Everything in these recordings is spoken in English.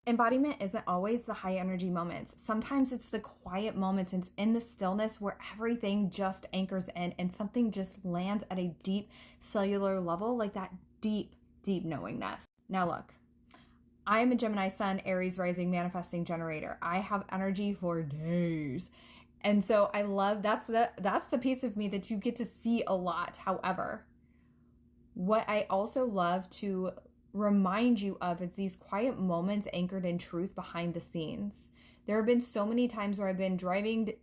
Embodiment isn't always the high energy moments. Sometimes it's the quiet moments and it's in the stillness where everything just anchors in and something just lands at a deep cellular level, like that deep, deep knowingness. Now, look, I am a Gemini Sun, Aries rising manifesting generator. I have energy for days. And so I love that's the piece of me that you get to see a lot. However, what I also love to remind you of is these quiet moments anchored in truth behind the scenes. There have been so many times where I've been driving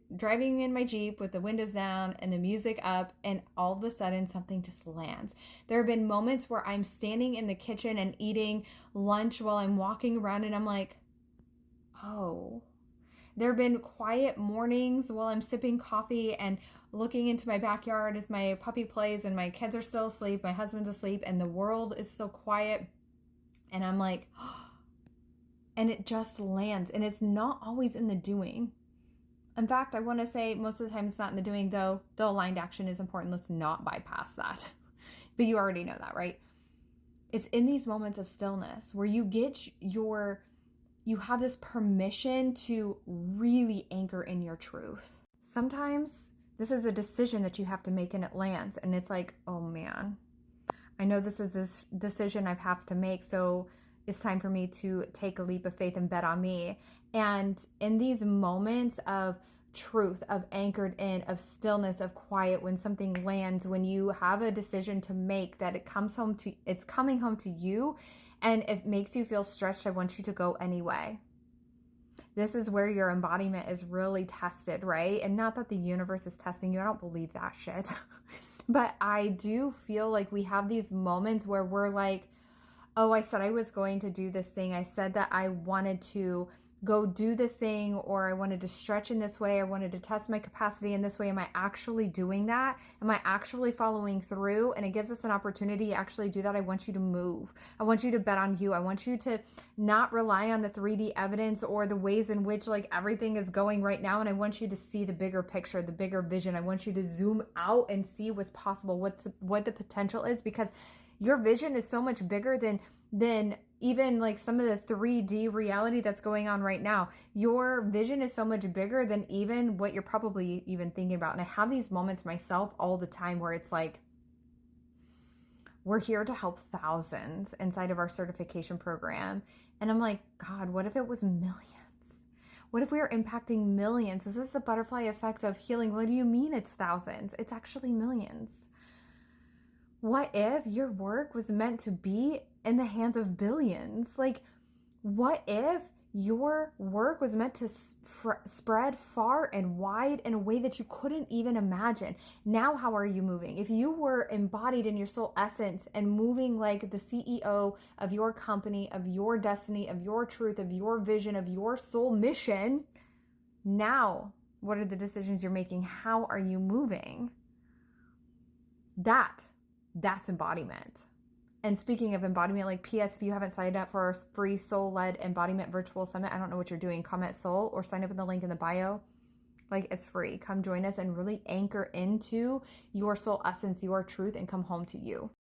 in my Jeep with the windows down and the music up, and all of a sudden something just lands. There have been moments where I'm standing in the kitchen and eating lunch while I'm walking around and I'm like, oh. There have been quiet mornings while I'm sipping coffee and looking into my backyard as my puppy plays and my kids are still asleep, my husband's asleep, and the world is so quiet. And I'm like, oh, and it just lands. And it's not always in the doing. In fact, I want to say most of the time it's not in the doing, though the aligned action is important. Let's not bypass that. But you already know that, right? It's in these moments of stillness where you have this permission to really anchor in your truth. Sometimes this is a decision that you have to make and it lands. And it's like, oh man, I know this is this decision I have to make. So it's time for me to take a leap of faith and bet on me. And in these moments of truth, of anchored in, of stillness, of quiet, when something lands, when you have a decision to make that it's coming home to you and it makes you feel stretched, I want you to go anyway. This is where your embodiment is really tested, right? And not that the universe is testing you. I don't believe that shit. But I do feel like we have these moments where we're like, oh, I said I was going to do this thing. I said that I wanted to go do this thing, or I wanted to stretch in this way. I wanted to test my capacity in this way. Am I actually doing that? Am I actually following through? And it gives us an opportunity to actually do that. I want you to move. I want you to bet on you. I want you to not rely on the 3D evidence or the ways in which like everything is going right now. And I want you to see the bigger picture, the bigger vision. I want you to zoom out and see what's possible, what the potential is, because your vision is so much bigger than even like some of the 3D reality that's going on right now. Your vision is so much bigger than even what you're probably even thinking about. And I have these moments myself all the time where it's like, we're here to help thousands inside of our certification program. And I'm like, God, what if it was millions? What if we are impacting millions? Is this the butterfly effect of healing? What do you mean it's thousands? It's actually millions. What if your work was meant to be in the hands of billions? Like, what if your work was meant to spread far and wide in a way that you couldn't even imagine? Now, how are you moving? If you were embodied in your soul essence and moving like the CEO of your company, of your destiny, of your truth, of your vision, of your soul mission, now, what are the decisions you're making? How are you moving? That's embodiment. And speaking of embodiment, like PS, if you haven't signed up for our free soul-led embodiment virtual summit, I don't know what you're doing, comment soul or sign up in the link in the bio. Like, it's free. Come join us and really anchor into your soul essence, your truth, and come home to you.